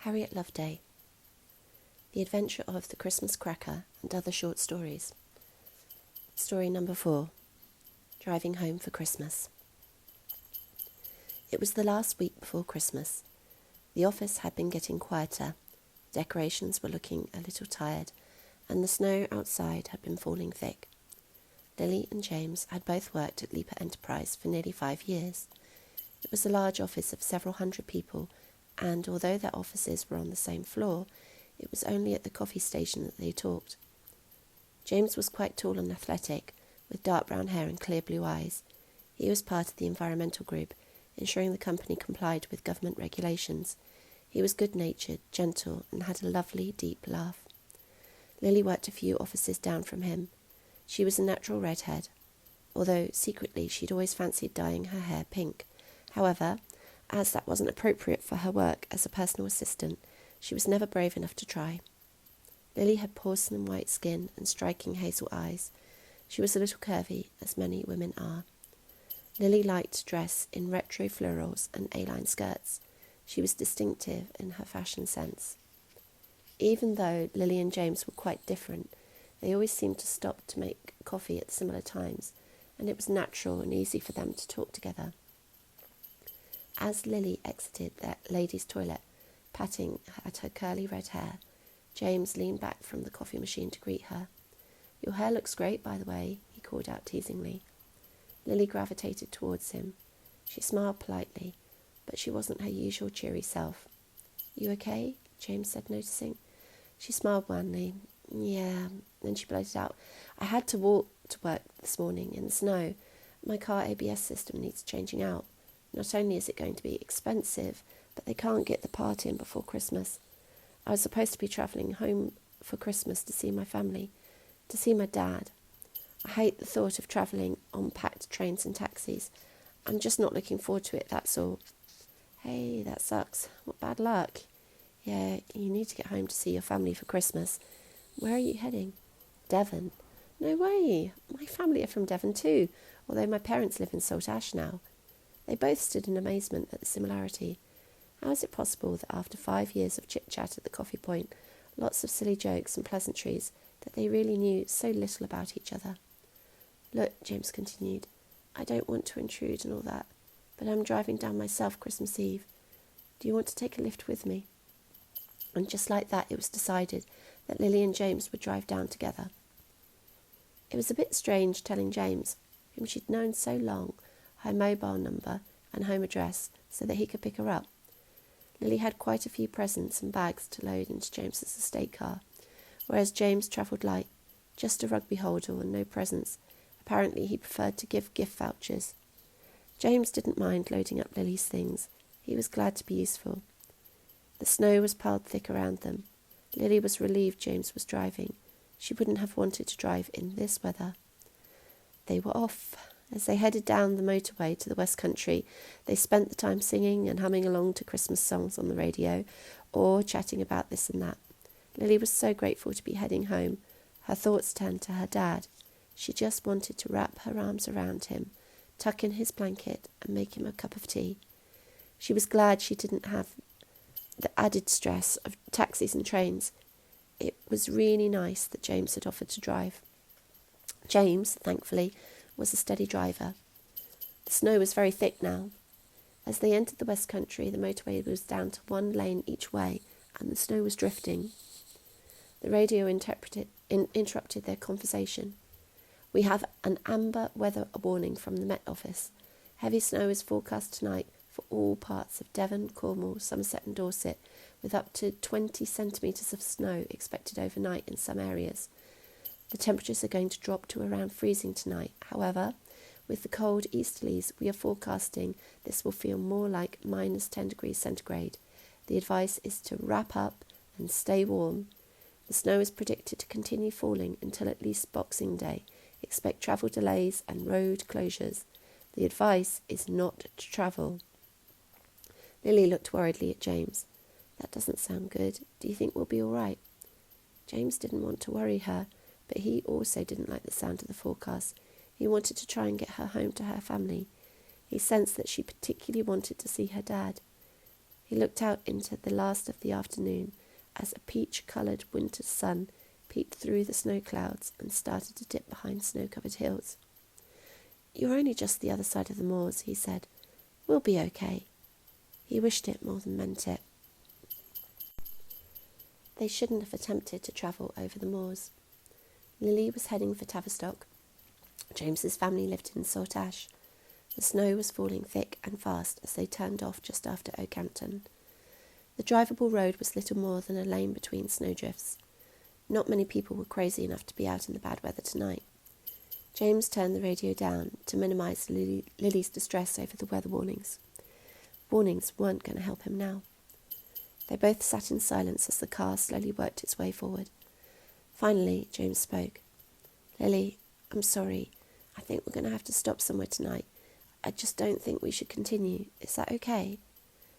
Harriet Loveday. The Adventure of the Christmas Cracker and Other Short Stories. Story number 4. Driving Home for Christmas. It was the last week before Christmas. The office had been getting quieter, decorations were looking a little tired, and the snow outside had been falling thick. Lilly and James had both worked at Leaper Enterprise for nearly 5 years. It was a large office of several hundred people, and although their offices were on the same floor, it was only at the coffee station that they talked. James was quite tall and athletic, with dark brown hair and clear blue eyes. He was part of the environmental group, ensuring the company complied with government regulations. He was good-natured, gentle, and had a lovely, deep laugh. Lilly worked a few offices down from him. She was a natural redhead, although secretly she'd always fancied dyeing her hair pink. However, as that wasn't appropriate for her work as a personal assistant, she was never brave enough to try. Lilly had porcelain white skin and striking hazel eyes. She was a little curvy, as many women are. Lilly liked to dress in retro florals and A-line skirts. She was distinctive in her fashion sense. Even though Lilly and James were quite different, they always seemed to stop to make coffee at similar times, and it was natural and easy for them to talk together. As Lilly exited that lady's toilet, patting at her curly red hair, James leaned back from the coffee machine to greet her. "Your hair looks great, by the way," he called out teasingly. Lilly gravitated towards him. She smiled politely, but she wasn't her usual cheery self. "You okay?" James said, noticing. She smiled wanly. "Yeah," then she blurted out, "I had to walk to work this morning in the snow. My car ABS system needs changing out. Not only is it going to be expensive, but they can't get the part in before Christmas. I was supposed to be travelling home for Christmas to see my family, to see my dad. I hate the thought of travelling on packed trains and taxis. I'm just not looking forward to it, that's all." "Hey, that sucks. What bad luck." "Yeah, you need to get home to see your family for Christmas. Where are you heading?" "Devon." "No way. My family are from Devon too, although my parents live in Salt Ash now." They both stood in amazement at the similarity. How is it possible that after 5 years of chit-chat at the coffee point, lots of silly jokes and pleasantries, that they really knew so little about each other? "Look," James continued, "I don't want to intrude and all that, but I'm driving down myself Christmas Eve. Do you want to take a lift with me?" And just like that, it was decided that Lilly and James would drive down together. It was a bit strange telling James, whom she'd known so long, her mobile number and home address so that he could pick her up. Lilly had quite a few presents and bags to load into James's estate car, whereas James travelled light, just a rugby holder and no presents. Apparently he preferred to give gift vouchers. James didn't mind loading up Lily's things. He was glad to be useful. The snow was piled thick around them. Lilly was relieved James was driving. She wouldn't have wanted to drive in this weather. They were off. As they headed down the motorway to the West Country, they spent the time singing and humming along to Christmas songs on the radio, or chatting about this and that. Lilly was so grateful to be heading home. Her thoughts turned to her dad. She just wanted to wrap her arms around him, tuck in his blanket, and make him a cup of tea. She was glad she didn't have the added stress of taxis and trains. It was really nice that James had offered to drive. James, thankfully, was a steady driver. The snow was very thick now. As they entered the West Country, the motorway was down to 1 lane each way, and the snow was drifting. The radio interrupted their conversation. "We have an amber weather warning from the Met Office. Heavy snow is forecast tonight for all parts of Devon, Cornwall, Somerset and Dorset, with up to 20 centimetres of snow expected overnight in some areas. The temperatures are going to drop to around freezing tonight. However, with the cold easterlies, we are forecasting this will feel more like minus 10 degrees centigrade. The advice is to wrap up and stay warm. The snow is predicted to continue falling until at least Boxing Day. Expect travel delays and road closures. The advice is not to travel." Lilly looked worriedly at James. "That doesn't sound good. Do you think we'll be all right?" James didn't want to worry her, but he also didn't like the sound of the forecast. He wanted to try and get her home to her family. He sensed that she particularly wanted to see her dad. He looked out into the last of the afternoon as a peach-coloured winter sun peeped through the snow clouds and started to dip behind snow-covered hills. "You're only just the other side of the moors," he said. "We'll be okay." He wished it more than meant it. They shouldn't have attempted to travel over the moors. Lily was heading for Tavistock. James's family lived in Saltash. The snow was falling thick and fast as they turned off just after Oakhampton. The drivable road was little more than a lane between snowdrifts. Not many people were crazy enough to be out in the bad weather tonight. James turned the radio down to minimise Lily's distress over the weather warnings. Warnings weren't going to help him now. They both sat in silence as the car slowly worked its way forward. Finally, James spoke. "Lily, I'm sorry. I think we're going to have to stop somewhere tonight. I just don't think we should continue. Is that okay?"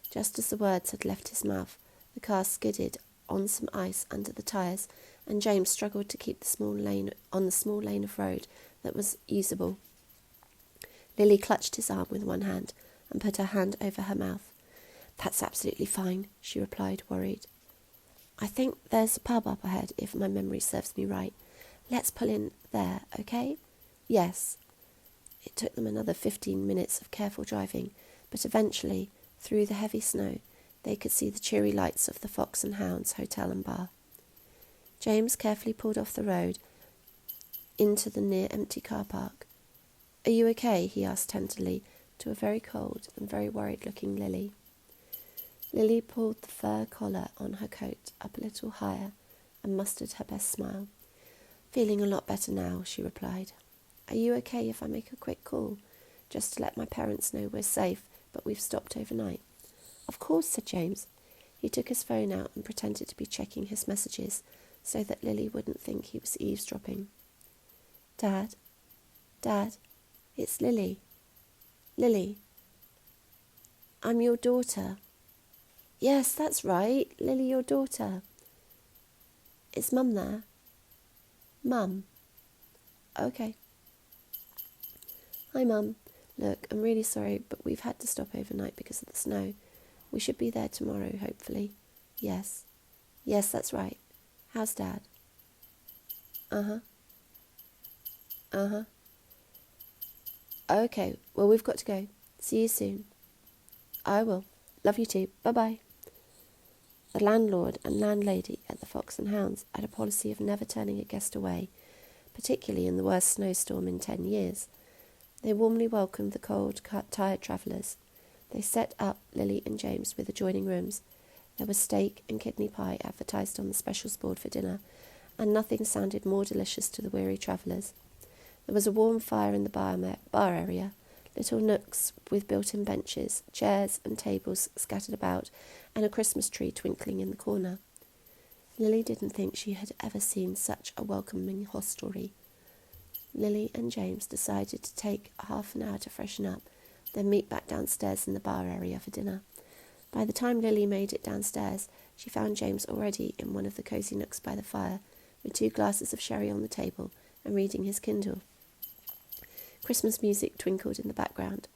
Just as the words had left his mouth, the car skidded on some ice under the tyres, and James struggled to keep the small lane of road that was usable. Lily clutched his arm with one hand and put her hand over her mouth. "That's absolutely fine," she replied, worried. "I think there's a pub up ahead, if my memory serves me right. Let's pull in there, okay?" "Yes." It took them another 15 minutes of careful driving, but eventually, through the heavy snow, they could see the cheery lights of the Fox and Hounds Hotel and Bar. James carefully pulled off the road into the near-empty car park. "Are you okay?" he asked tenderly to a very cold and very worried-looking Lily. Lily pulled the fur collar on her coat up a little higher and mustered her best smile. "Feeling a lot better now," she replied. "Are you okay if I make a quick call, just to let my parents know we're safe, but we've stopped overnight?" "Of course," said James. He took his phone out and pretended to be checking his messages so that Lily wouldn't think he was eavesdropping. Dad, it's Lily. Lily, I'm your daughter." "Yes, that's right, Lily, your daughter." "Is Mum there?" "Mum." "Okay." "Hi, Mum. Look, I'm really sorry, but we've had to stop overnight because of the snow. We should be there tomorrow, hopefully." "Yes. Yes, that's right. How's Dad?" "Uh-huh. Uh-huh. Okay, well, we've got to go. See you soon." "I will. Love you too. Bye-bye." The landlord and landlady at the Fox and Hounds had a policy of never turning a guest away, particularly in the worst snowstorm in 10 years. They warmly welcomed the cold, tired travellers. They set up Lily and James with adjoining rooms. There was steak and kidney pie advertised on the specials board for dinner, and nothing sounded more delicious to the weary travellers. There was a warm fire in the bar area, little nooks with built-in benches, chairs and tables scattered about, and a Christmas tree twinkling in the corner. Lily didn't think she had ever seen such a welcoming hostelry. Lily and James decided to take half an hour to freshen up, then meet back downstairs in the bar area for dinner. By the time Lily made it downstairs, she found James already in one of the cosy nooks by the fire, with 2 glasses of sherry on the table and reading his Kindle. Christmas music twinkled in the background.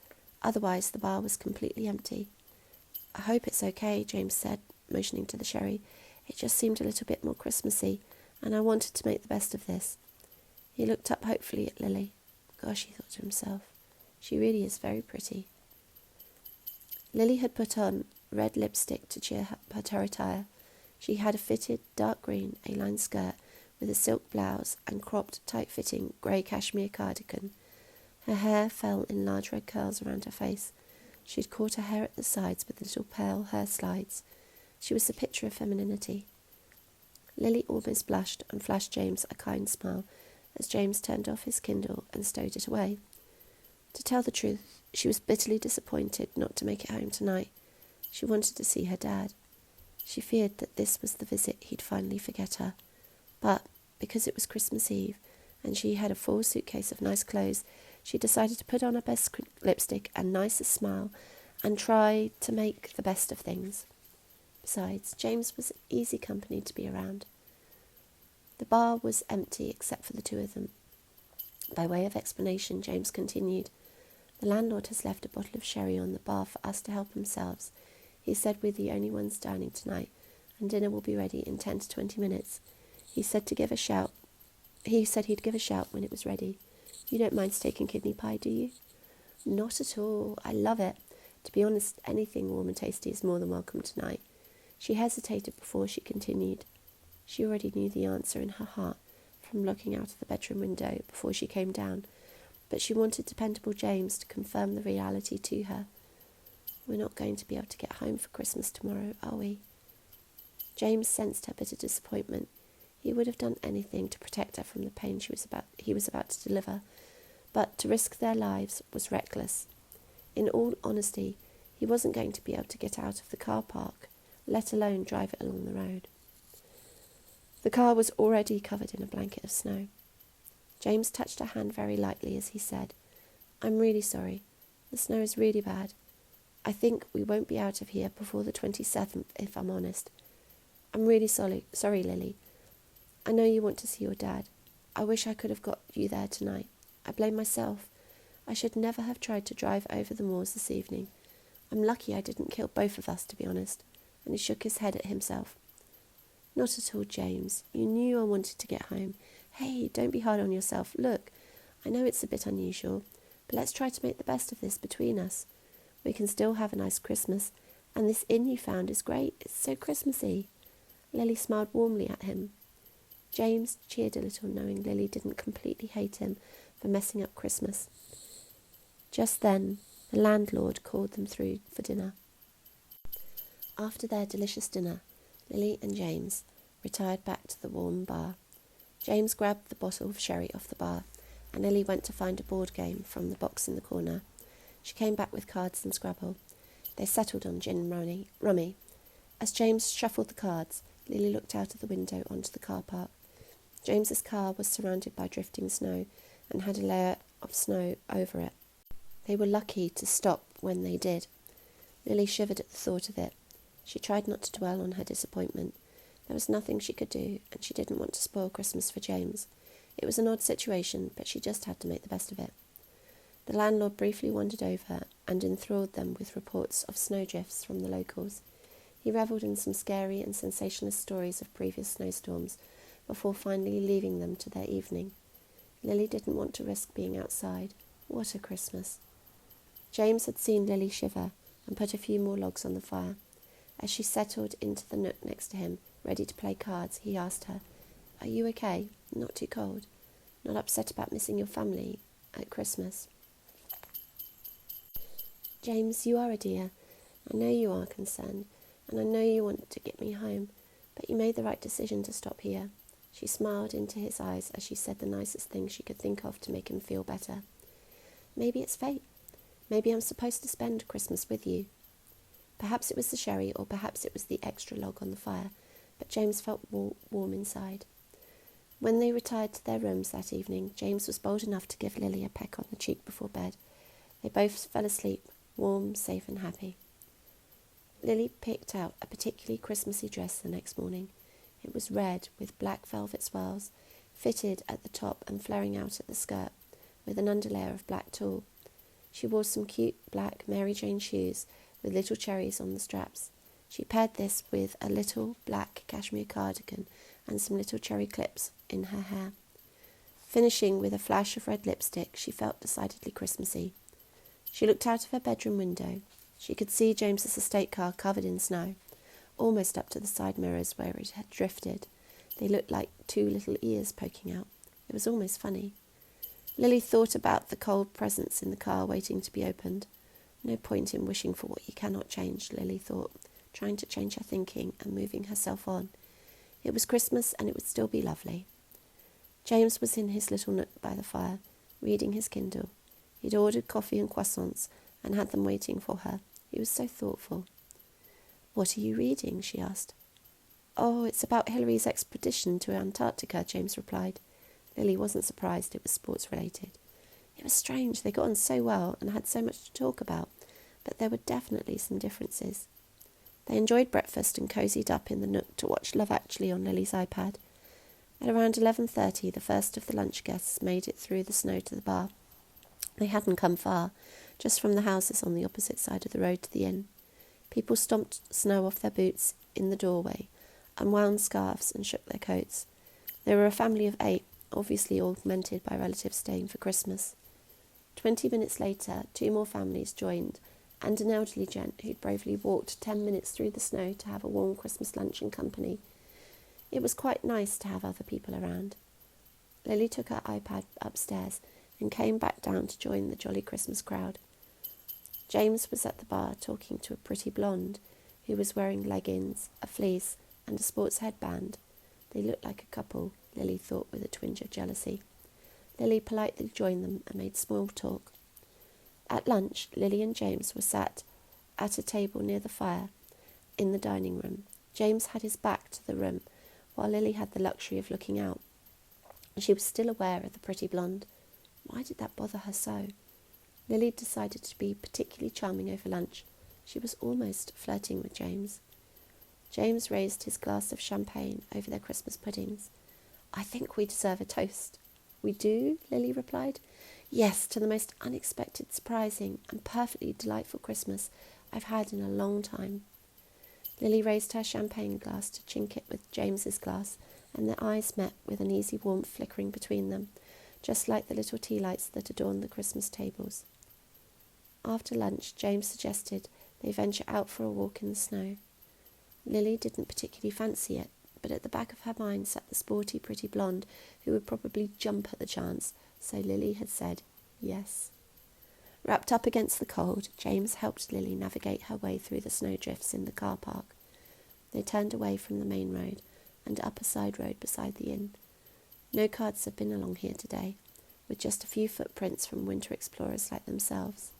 Otherwise, the bar was completely empty. "I hope it's okay," James said, motioning to the sherry. "It just seemed a little bit more Christmassy, and I wanted to make the best of this." He looked up hopefully at Lily. Gosh, he thought to himself, she really is very pretty. Lily had put on red lipstick to cheer up her attire. She had a fitted dark green A-line skirt with a silk blouse and cropped, tight-fitting grey cashmere cardigan. Her hair fell in large red curls around her face. She had caught her hair at the sides with little pale hair slides. She was the picture of femininity. Lily almost blushed and flashed James a kind smile as James turned off his Kindle and stowed it away. To tell the truth, she was bitterly disappointed not to make it home tonight. She wanted to see her dad. She feared that this was the visit he'd finally forget her. But because it was Christmas Eve and she had a full suitcase of nice clothes, she decided to put on her best lipstick and nicest smile and try to make the best of things. Besides, James was easy company to be around. The bar was empty except for the 2 of them. By way of explanation, James continued, "The landlord has left a bottle of sherry on the bar for us to help ourselves. He said we're the only ones dining tonight, and dinner will be ready in 10 to 20 minutes. He said he'd give a shout when it was ready. You don't mind steak and kidney pie, do you? Not at all. I love it. To be honest, anything warm and tasty is more than welcome tonight. She hesitated before she continued. She already knew the answer in her heart from looking out of the bedroom window before she came down, but she wanted dependable James to confirm the reality to her. We're not going to be able to get home for Christmas tomorrow, are we? James sensed her bitter disappointment. He would have done anything to protect her from the pain he was about to deliver, but to risk their lives was reckless. In all honesty, he wasn't going to be able to get out of the car park, let alone drive it along the road. The car was already covered in a blanket of snow. James touched her hand very lightly as he said, I'm really sorry. The snow is really bad. I think we won't be out of here before the 27th, if I'm honest. I'm really sorry, Lily. I know you want to see your dad. I wish I could have got you there tonight. I blame myself. I should never have tried to drive over the moors this evening. I'm lucky I didn't kill both of us, to be honest. And he shook his head at himself. Not at all, James. You knew I wanted to get home. Hey, don't be hard on yourself. Look, I know it's a bit unusual, but let's try to make the best of this between us. We can still have a nice Christmas, and this inn you found is great. It's so Christmassy. Lily smiled warmly at him. James cheered a little, knowing Lily didn't completely hate him for messing up Christmas. Just then, the landlord called them through for dinner. After their delicious dinner, Lily and James retired back to the warm bar. James grabbed the bottle of sherry off the bar, and Lily went to find a board game from the box in the corner. She came back with cards and Scrabble. They settled on gin and rummy. As James shuffled the cards, Lily looked out of the window onto the car park. James's car was surrounded by drifting snow and had a layer of snow over it. They were lucky to stop when they did. Lily shivered at the thought of it. She tried not to dwell on her disappointment. There was nothing she could do, and she didn't want to spoil Christmas for James. It was an odd situation, but she just had to make the best of it. The landlord briefly wandered over and enthralled them with reports of snowdrifts from the locals. He revelled in some scary and sensationalist stories of previous snowstorms before finally leaving them to their evening. Lily didn't want to risk being outside. What a Christmas. James had seen Lily shiver and put a few more logs on the fire. As she settled into the nook next to him, ready to play cards, he asked her, Are you okay? Not too cold? Not upset about missing your family at Christmas? James, you are a dear. I know you are concerned, and I know you want to get me home, but you made the right decision to stop here. She smiled into his eyes as she said the nicest thing she could think of to make him feel better. Maybe it's fate. Maybe I'm supposed to spend Christmas with you. Perhaps it was the sherry, or perhaps it was the extra log on the fire, but James felt warm inside. When they retired to their rooms that evening, James was bold enough to give Lily a peck on the cheek before bed. They both fell asleep, warm, safe and happy. Lily picked out a particularly Christmassy dress the next morning. It was red, with black velvet swirls, fitted at the top and flaring out at the skirt, with an underlayer of black tulle. She wore some cute black Mary Jane shoes with little cherries on the straps. She paired this with a little black cashmere cardigan and some little cherry clips in her hair. Finishing with a flash of red lipstick, she felt decidedly Christmassy. She looked out of her bedroom window. She could see James's estate car covered in snow, almost up to the side mirrors where it had drifted. They looked like two little ears poking out. It was almost funny. Lily thought about the cold presents in the car waiting to be opened. No point in wishing for what you cannot change, Lily thought, trying to change her thinking and moving herself on. It was Christmas and it would still be lovely. James was in his little nook by the fire, reading his Kindle. He'd ordered coffee and croissants and had them waiting for her. He was so thoughtful. What are you reading? She asked. Oh, it's about Hillary's expedition to Antarctica, James replied. Lily wasn't surprised. It was sports-related. It was strange. They got on so well and had so much to talk about, but there were definitely some differences. They enjoyed breakfast and cosied up in the nook to watch Love Actually on Lily's iPad. At around 11:30, the first of the lunch guests made it through the snow to the bar. They hadn't come far, just from the houses on the opposite side of the road to the inn. People stomped snow off their boots in the doorway, unwound scarves and shook their coats. They were a family of 8, obviously augmented by relatives staying for Christmas. 20 minutes later, 2 more families joined, and an elderly gent who'd bravely walked 10 minutes through the snow to have a warm Christmas lunch in company. It was quite nice to have other people around. Lily took her iPad upstairs and came back down to join the jolly Christmas crowd. James was at the bar talking to a pretty blonde who was wearing leggings, a fleece and a sports headband. They looked like a couple, Lily thought with a twinge of jealousy. Lily politely joined them and made small talk. At lunch, Lily and James were sat at a table near the fire in the dining room. James had his back to the room, while Lily had the luxury of looking out. She was still aware of the pretty blonde. Why did that bother her so? Lily decided to be particularly charming over lunch. She was almost flirting with James. James raised his glass of champagne over their Christmas puddings. "I think we deserve a toast." "We do?" Lily replied. "Yes, to the most unexpected, surprising and perfectly delightful Christmas I've had in a long time." Lily raised her champagne glass to chink it with James's glass, and their eyes met with an easy warmth flickering between them, just like the little tea lights that adorn the Christmas tables. After lunch, James suggested they venture out for a walk in the snow. Lily didn't particularly fancy it, but at the back of her mind sat the sporty, pretty blonde who would probably jump at the chance, so Lily had said yes. Wrapped up against the cold, James helped Lily navigate her way through the snowdrifts in the car park. They turned away from the main road and up a side road beside the inn. No cars have been along here today, with just a few footprints from winter explorers like themselves.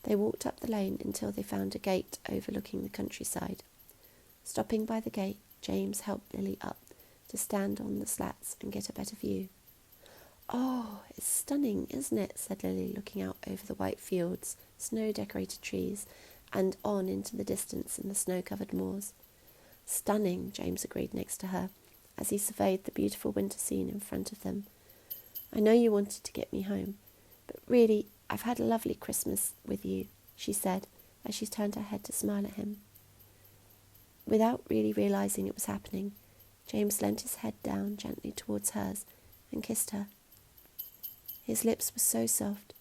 They walked up the lane until they found a gate overlooking the countryside. Stopping by the gate, James helped Lily up to stand on the slats and get a better view. "Oh, it's stunning, isn't it?" said Lily, looking out over the white fields, snow-decorated trees, and on into the distance and the snow-covered moors. "Stunning," James agreed next to her, as he surveyed the beautiful winter scene in front of them. "I know you wanted to get me home, but really, I've had a lovely Christmas with you," she said, as she turned her head to smile at him. Without really realizing it was happening, James leant his head down gently towards hers and kissed her. His lips were so soft.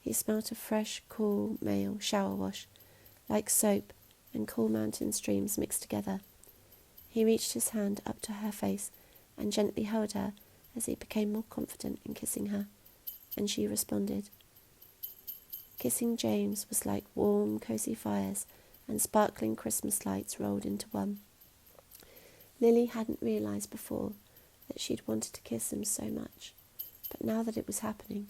He smelt of fresh, cool male shower wash, like soap and cool mountain streams mixed together. He reached his hand up to her face and gently held her as he became more confident in kissing her, and she responded. Kissing James was like warm, cosy fires and sparkling Christmas lights rolled into one. Lily hadn't realised before that she'd wanted to kiss him so much, but now that it was happening,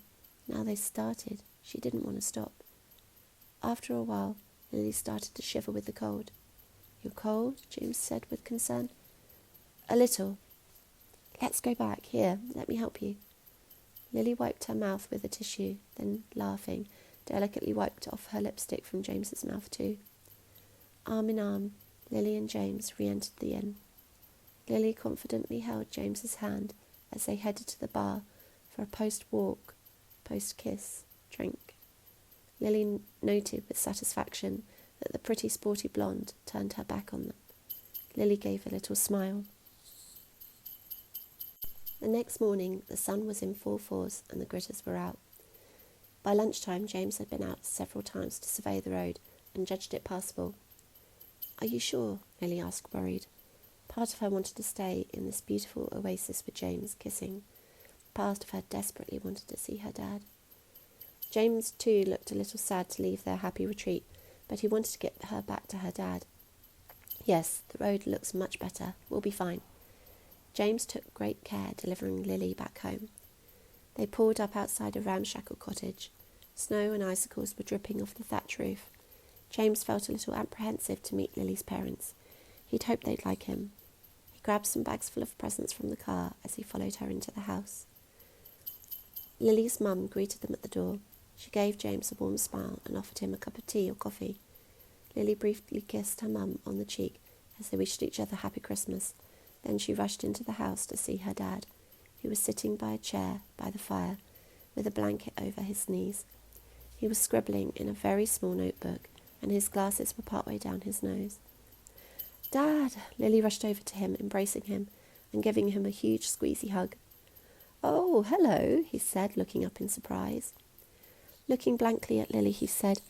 now they started, she didn't want to stop. After a while, Lily started to shiver with the cold. "You're cold?" James said with concern. "A little. Let's go back. Here, let me help you." Lily wiped her mouth with a tissue, then, laughing, delicately wiped off her lipstick from James's mouth too. Arm in arm, Lily and James re-entered the inn. Lily confidently held James's hand as they headed to the bar for a post-walk, post-kiss drink. Lily noted with satisfaction that the pretty sporty blonde turned her back on them. Lily gave a little smile. The next morning, the sun was in full force and the gritters were out. By lunchtime, James had been out several times to survey the road and judged it passable. "Are you sure?" Lily asked, worried. Part of her wanted to stay in this beautiful oasis with James, kissing. Part of her desperately wanted to see her dad. James, too, looked a little sad to leave their happy retreat, but he wanted to get her back to her dad. "Yes, the road looks much better. We'll be fine." James took great care delivering Lily back home. They pulled up outside a ramshackle cottage. Snow and icicles were dripping off the thatch roof. James felt a little apprehensive to meet Lily's parents. He'd hoped they'd like him. He grabbed some bags full of presents from the car as he followed her into the house. Lily's mum greeted them at the door. She gave James a warm smile and offered him a cup of tea or coffee. Lily briefly kissed her mum on the cheek as they wished each other happy Christmas. Then she rushed into the house to see her dad, who was sitting by a chair by the fire with a blanket over his knees. He was scribbling in a very small notebook and his glasses were partway down his nose. "Dad!" Lily rushed over to him, embracing him and giving him a huge squeezy hug. "Oh, hello," he said, looking up in surprise. Looking blankly at Lily, he said,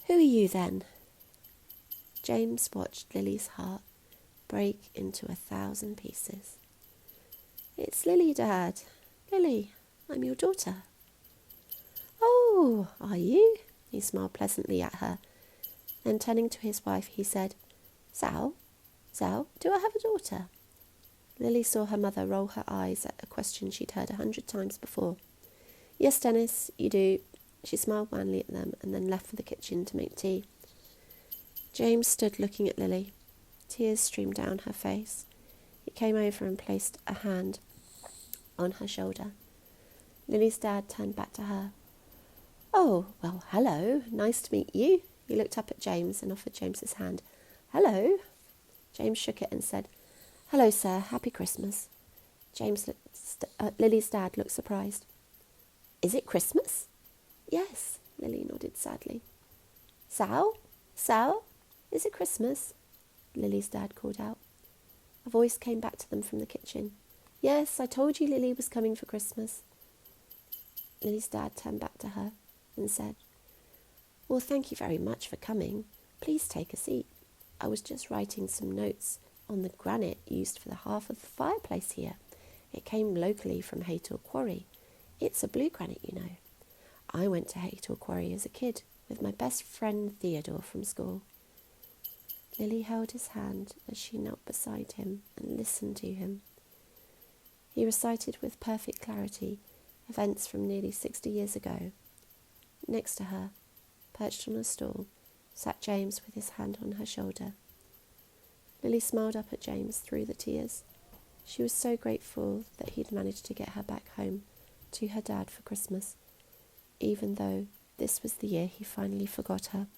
"Who are you then?" James watched Lily's heart break into 1,000 pieces. "It's Lily, Dad. Lily, I'm your daughter." "Oh, are you?" He smiled pleasantly at her. Then turning to his wife, he said, Sal, do I have a daughter?" Lily saw her mother roll her eyes at a question she'd heard 100 times before. "Yes, Dennis, you do." She smiled wanly at them and then left for the kitchen to make tea. James stood looking at Lily. Tears streamed down her face. He came over and placed a hand on her shoulder. Lily's dad turned back to her. "Oh, well, hello. Nice to meet you." He looked up at James and offered James his hand. "Hello." James shook it and said, "Hello, sir. Happy Christmas." Lily's dad looked surprised. "Is it Christmas?" "Yes," Lily nodded sadly. Sal, is it Christmas?" Lily's dad called out. A voice came back to them from the kitchen. "Yes, I told you Lily was coming for Christmas." Lily's dad turned back to her and said, "Well, thank you very much for coming. Please take a seat. I was just writing some notes on the granite used for the half of the fireplace here. It came locally from Haytor Quarry. It's a blue granite, you know. I went to Haytor Quarry as a kid with my best friend Theodore from school." Lily held his hand as she knelt beside him and listened to him. He recited with perfect clarity events from nearly 60 years ago. Next to her, perched on a stool, sat James with his hand on her shoulder. Lily smiled up at James through the tears. She was so grateful that he'd managed to get her back home to her dad for Christmas, even though this was the year he finally forgot her.